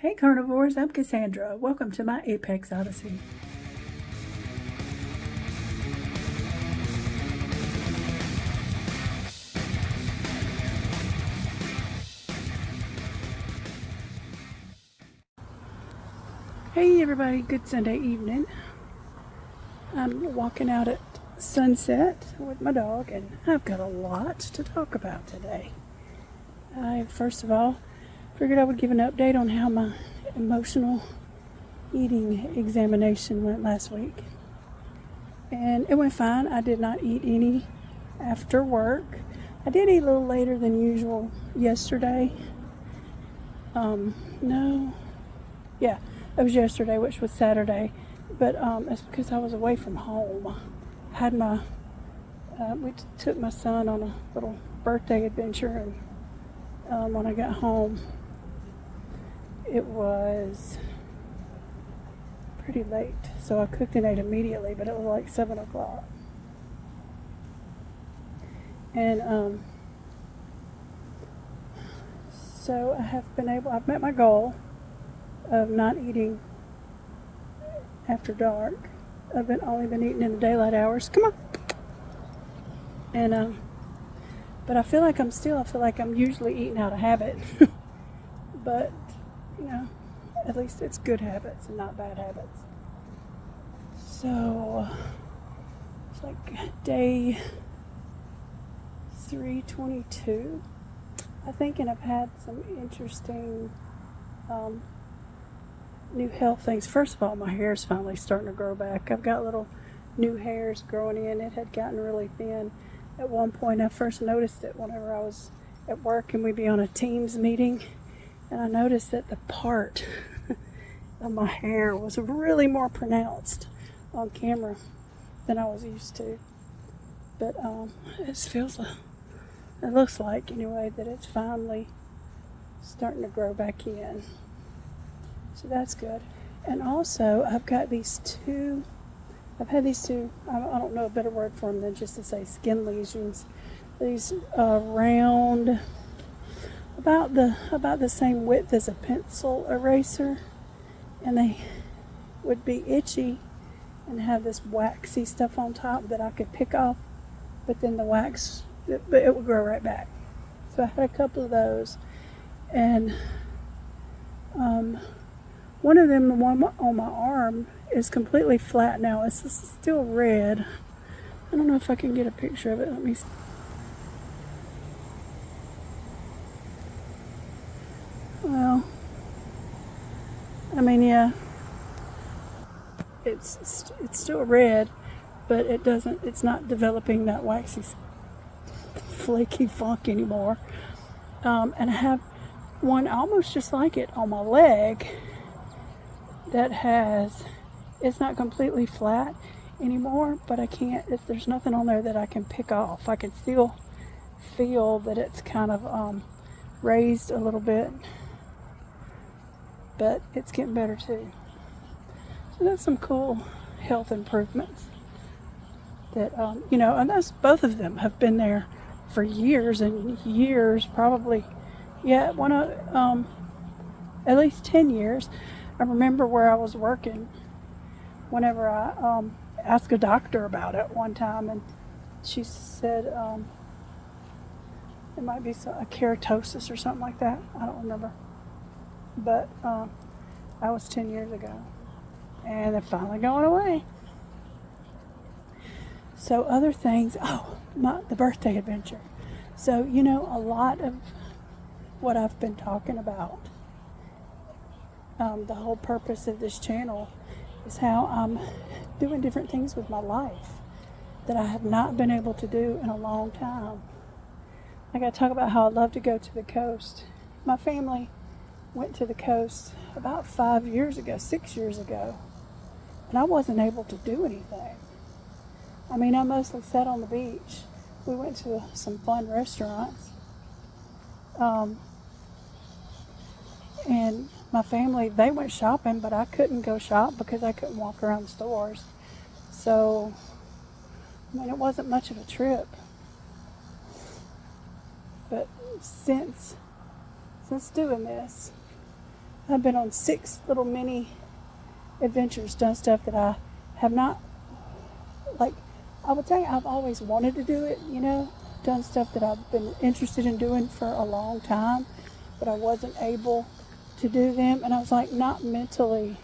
Hey carnivores, I'm Cassandra. Welcome to my Apex Odyssey. Hey everybody, good Sunday evening. I'm walking out at sunset with my dog and I've got a lot to talk about today. I first of all figured I would give an update on how my emotional eating examination went last week. And it went fine. I did not eat any after work. I did eat a little later than usual yesterday. It was yesterday, which was Saturday. But it's because I was away from home. We took my son on a little birthday adventure, and when I got home, it was pretty late. So I cooked and ate immediately, but it was like 7 o'clock. And so I've met my goal of not eating after dark. I've only been eating in the daylight hours. Come on. And but I feel like I'm usually eating out of habit. But at least it's good habits and not bad habits. So it's like day 322, I think, and I've had some interesting new health things. First of all, my hair is finally starting to grow back. I've got little new hairs growing in. It had gotten really thin at one point. I first noticed it whenever I was at work and we'd be on a Teams meeting, and I noticed that the part of my hair was really more pronounced on camera than I was used to. But it looks like anyway that it's finally starting to grow back in. So that's good. And also I've had these two, I don't know a better word for them than just to say skin lesions. These round, about the same width as a pencil eraser, and they would be itchy and have this waxy stuff on top that I could pick off, but then the wax, it would grow right back. So I had a couple of those, and one of them, the one on my arm, is completely flat now. It's still red. I don't know if I can get a picture of it. Let me see. Well, I mean, yeah, it's still red, but it's not developing that waxy, flaky funk anymore. And I have one almost just like it on my leg it's not completely flat anymore, but there's nothing on there that I can pick off. I can still feel that it's kind of raised a little bit, but it's getting better too. So that's some cool health improvements that, and both of them have been there for years and years, probably, at least 10 years. I remember where I was working whenever I asked a doctor about it one time, and she said it might be a keratosis or something like that. I don't remember. But that was 10 years ago, and they're finally going away. So other things, the birthday adventure. So, a lot of what I've been talking about, the whole purpose of this channel is how I'm doing different things with my life that I have not been able to do in a long time. Like I talk about how I love to go to the coast. My family went to the coast about 6 years ago, and I wasn't able to do anything. I mean, I mostly sat on the beach. We went to some fun restaurants. And my family, they went shopping, but I couldn't go shop because I couldn't walk around the stores. So, I mean, it wasn't much of a trip. But since doing this, I've been on 6 little mini adventures, done stuff that I have not, like, I would say I've always wanted to do it, done stuff that I've been interested in doing for a long time, but I wasn't able to do them. And I was like, not mentally.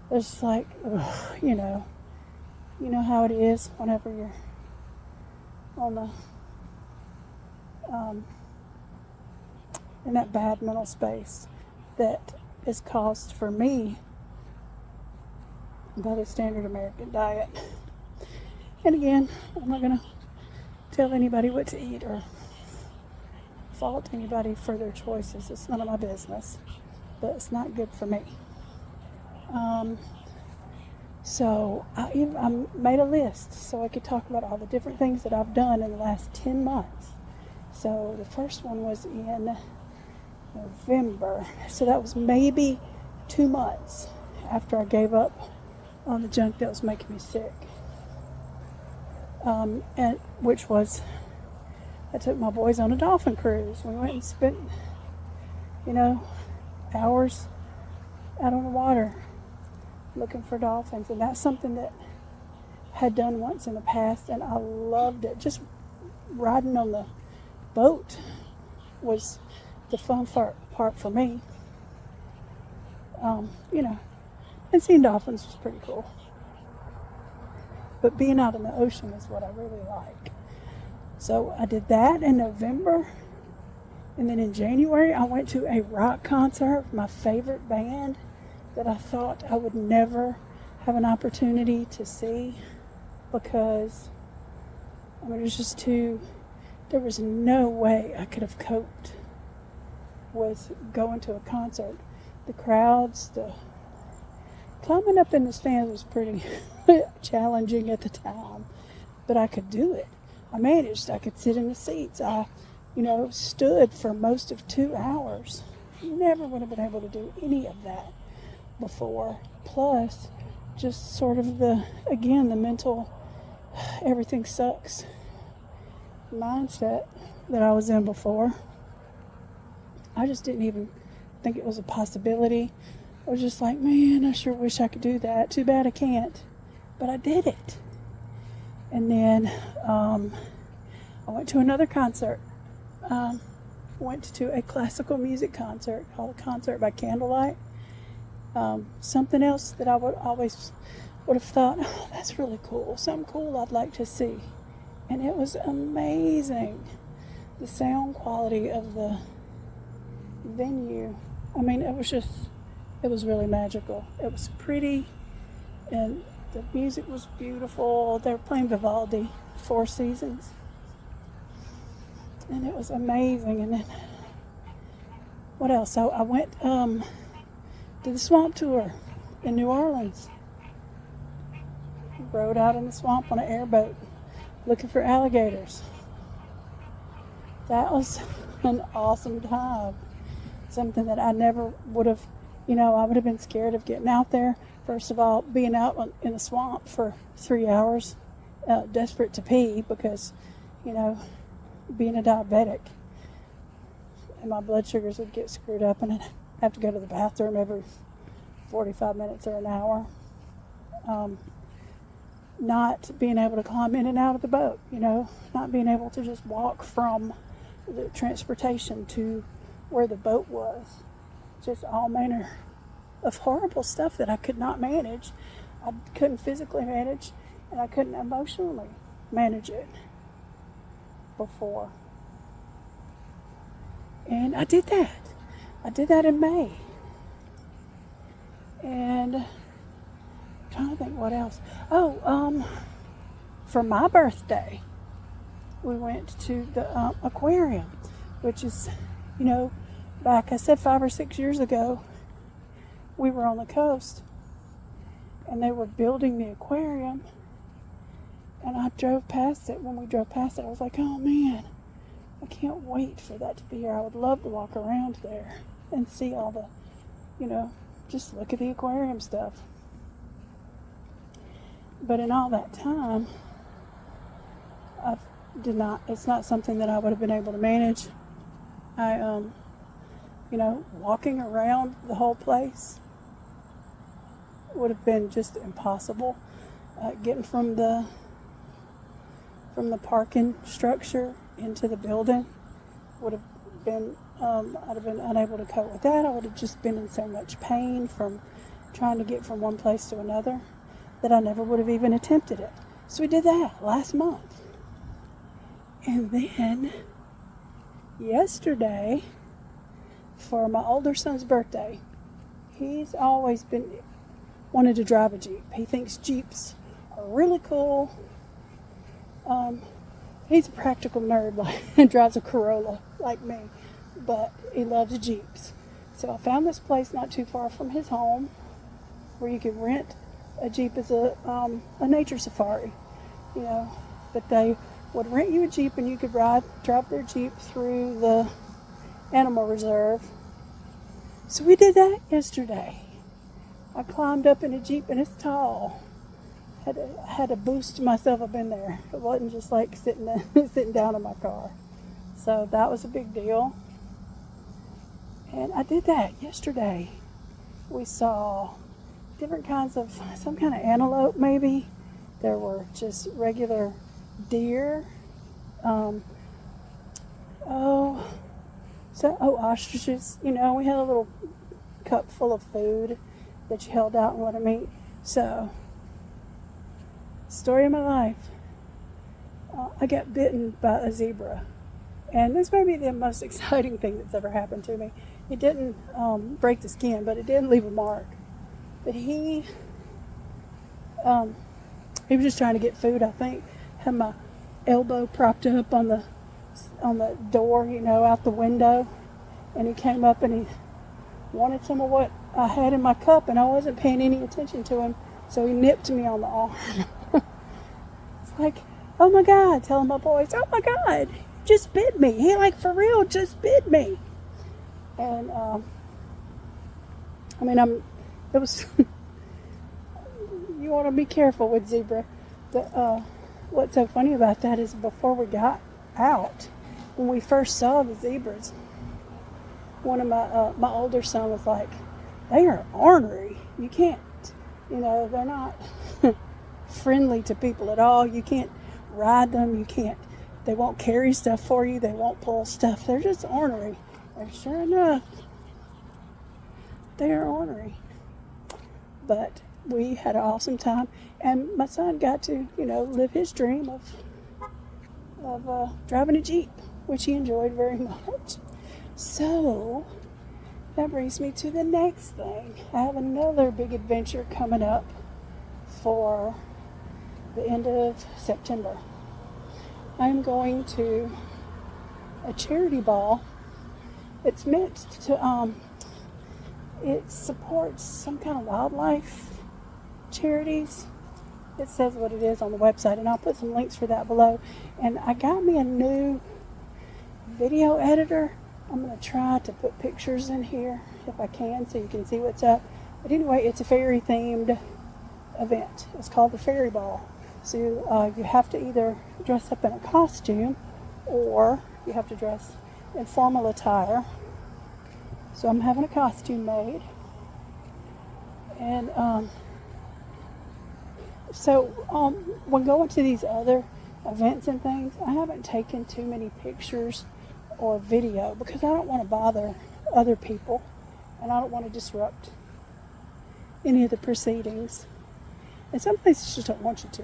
It's like, ugh, you know how it is whenever you're on the, in that bad mental space that is caused for me by the standard American diet. And again, I'm not going to tell anybody what to eat or fault anybody for their choices. It's none of my business, but it's not good for me. So I made a list so I could talk about all the different things that I've done in the last 10 months. So the first one was in November. So that was maybe 2 months after I gave up on the junk that was making me sick. And which was, I took my boys on a dolphin cruise. We went and spent, hours out on the water looking for dolphins. And that's something that I had done once in the past, and I loved it. Just riding on the boat was the fun part for me. And seeing dolphins was pretty cool. But being out in the ocean is what I really like. So I did that in November. And then in January, I went to a rock concert, my favorite band that I thought I would never have an opportunity to see because, it was just there was no way I could have coped with going to a concert. The crowds, climbing up in the stands was pretty challenging at the time, but I could do it. I managed. I could sit in the seats. I, stood for most of 2 hours. Never would have been able to do any of that before. Plus, just sort of the mental, everything sucks mindset that I was in before. I just didn't even think it was a possibility. I was just like, man, I sure wish I could do that. Too bad I can't. But I did it. And then I went to another concert. Went to a classical music concert called A Concert by Candlelight. Something else that I would have thought, oh, that's really cool. Something cool I'd like to see. And it was amazing. The sound quality of the venue. It was really magical. It was pretty, and the music was beautiful. They were playing Vivaldi, Four Seasons. And it was amazing. And then, what else? So I went to the swamp tour in New Orleans. Rode out in the swamp on an airboat looking for alligators. That was an awesome time. Something that I never would have, I would have been scared of getting out there. First of all, being out in the swamp for 3 hours, desperate to pee because, being a diabetic, and my blood sugars would get screwed up and I'd have to go to the bathroom every 45 minutes or an hour. Not being able to climb in and out of the boat, not being able to just walk from the transportation to where the boat was. Just all manner of horrible stuff that I could not manage. I couldn't physically manage, and I couldn't emotionally manage it before. And I did that. I did that in May. And I'm trying to think what else. For my birthday, we went to the aquarium, which is, back, I said 5 or 6 years ago, we were on the coast and they were building the aquarium, and I drove past it. When we drove past it, I was like, oh man, I can't wait for that to be here. I would love to walk around there and see all the, just look at the aquarium stuff. But in all that time, it's not something that I would have been able to manage. I walking around the whole place would have been just impossible. Getting from the parking structure into the building would have been, I'd have been unable to cope with that. I would have just been in so much pain from trying to get from one place to another that I never would have even attempted it. So we did that last month. And then yesterday, for my older son's birthday, he's always wanted to drive a Jeep. He thinks Jeeps are really cool. He's a practical nerd, and drives a Corolla like me, but he loves Jeeps. So I found this place not too far from his home where you could rent a Jeep as a nature safari, but they would rent you a Jeep and you could drive their Jeep through the animal reserve. So we did that yesterday. I climbed up in a Jeep, and it's tall. Had to boost myself up in there. It wasn't just like sitting down in my car. So that was a big deal. And I did that yesterday. We saw different kinds of, some kind of antelope maybe. There were just regular deer. Ostriches. We had a little cup full of food that you held out and let them eat. So, story of my life. I got bitten by a zebra. And this may be the most exciting thing that's ever happened to me. It didn't break the skin, but it did leave a mark. But he was just trying to get food, I think. Had my elbow propped up on the door, out the window. And he came up and he wanted some of what I had in my cup, and I wasn't paying any attention to him. So he nipped me on the arm. It's like, oh my God, telling my boys, oh my God, just bit me. He for real just bit me. And, it was, you want to be careful with zebra. But what's so funny about that is before we got out, when we first saw the zebras, one of my older son was like, they are ornery. You can't, they're not friendly to people at all. You can't ride them. They won't carry stuff for you. They won't pull stuff. They're just ornery. And sure enough, they are ornery. But we had an awesome time. And my son got to, live his dream of driving a Jeep, which he enjoyed very much. So, that brings me to the next thing. I have another big adventure coming up for the end of September. I'm going to a charity ball. It's meant to, it supports some kind of wildlife charities. It says what it is on the website, and I'll put some links for that below. And I got me a new video editor. I'm going to try to put pictures in here if I can so you can see what's up. But anyway, it's a fairy themed event. It's called the Fairy Ball. So you have to either dress up in a costume or you have to dress in formal attire. So I'm having a costume made. And when going to these other events and things, I haven't taken too many pictures or video because I don't want to bother other people and I don't want to disrupt any of the proceedings. And some places just don't want you to.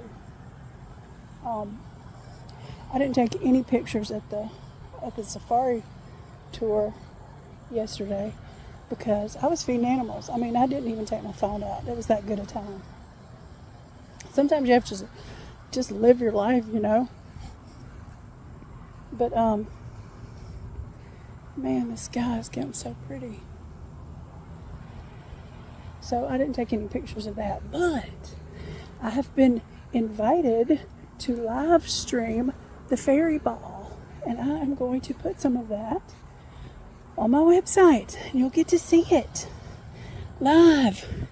I didn't take any pictures at the safari tour yesterday because I was feeding animals. I didn't even take my phone out. It was that good a time. Sometimes you have to just live your life, But, man, the sky is getting so pretty. So I didn't take any pictures of that. But I have been invited to live stream the Fairy Ball. And I am going to put some of that on my website. And you'll get to see it live.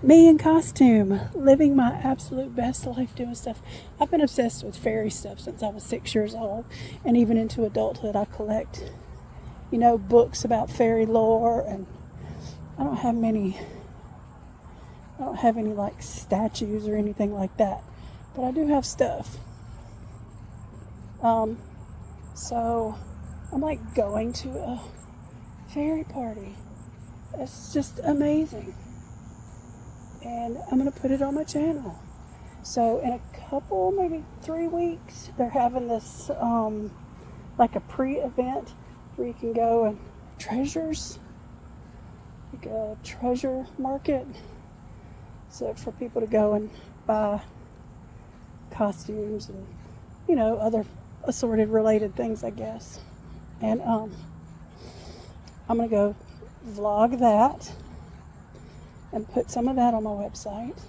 Me in costume, living my absolute best life doing stuff. I've been obsessed with fairy stuff since I was 6 years old. And even into adulthood, I collect books about fairy lore, and I don't have any like statues or anything like that, but I do have stuff. So I'm like going to a fairy party. It's just amazing. And I'm going to put it on my channel. So in a couple, maybe 3 weeks, they're having this like a pre-event where you can go and treasures, like a treasure market. So for people to go and buy costumes and, other assorted related things, I guess. And I'm going to go vlog that and put some of that on my website.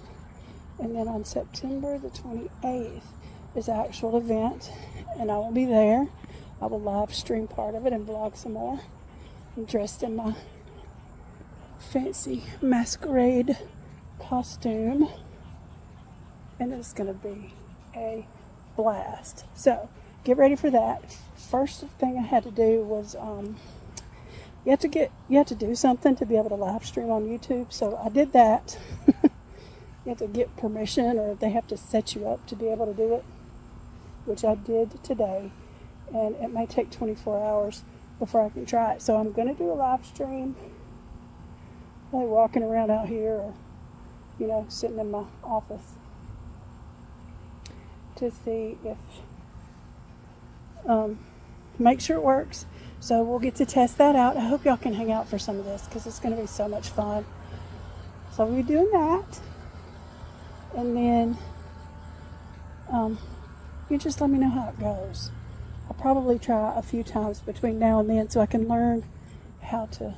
And then on September the 28th is the actual event, and I will be there. I will live stream part of it and vlog some more. I'm dressed in my fancy masquerade costume, and it's going to be a blast. So get ready for that. First thing I had to do was you have to do something to be able to live stream on YouTube. So I did that. You have to get permission, or they have to set you up to be able to do it, which I did today. And it may take 24 hours before I can try it. So I'm going to do a live stream, like walking around out here, or, sitting in my office, to see if, make sure it works. So we'll get to test that out. I hope y'all can hang out for some of this, because it's going to be so much fun. So we'll be doing that. And then you just let me know how it goes. I'll probably try a few times between now and then so I can learn how to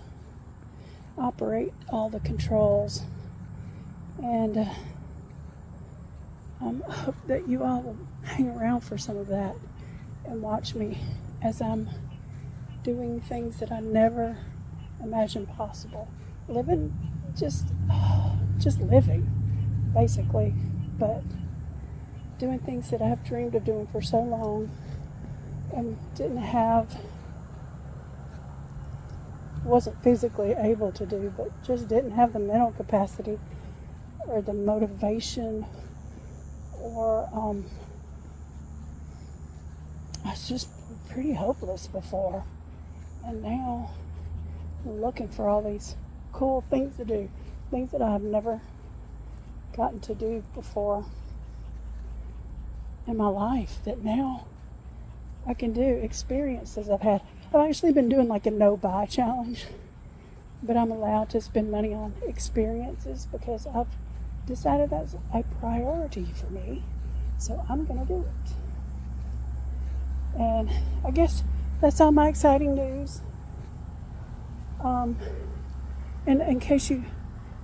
operate all the controls. And I hope that you all will hang around for some of that and watch me as I'm doing things that I never imagined possible. Just living, basically, but doing things that I've dreamed of doing for so long and wasn't physically able to do, but just didn't have the mental capacity or the motivation, or I was just pretty hopeless before. And now I'm looking for all these cool things to do, things that I've never gotten to do before in my life that now I can do, experiences I've had. I've actually been doing like a no-buy challenge, but I'm allowed to spend money on experiences because I've decided that's a priority for me. So I'm going to do it. And I guess that's all my exciting news. And in case you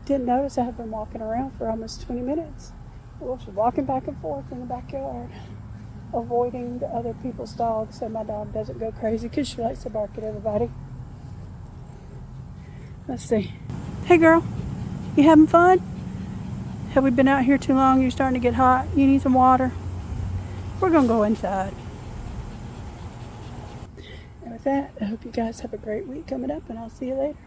didn't notice, I have been walking around for almost 20 minutes. I was walking back and forth in the backyard, avoiding the other people's dogs so my dog doesn't go crazy, because she likes to bark at everybody. Let's see. Hey girl, you having fun? Have we been out here too long? You're starting to get hot. You need some water? We're going to go inside. And with that, I hope you guys have a great week coming up, and I'll see you later.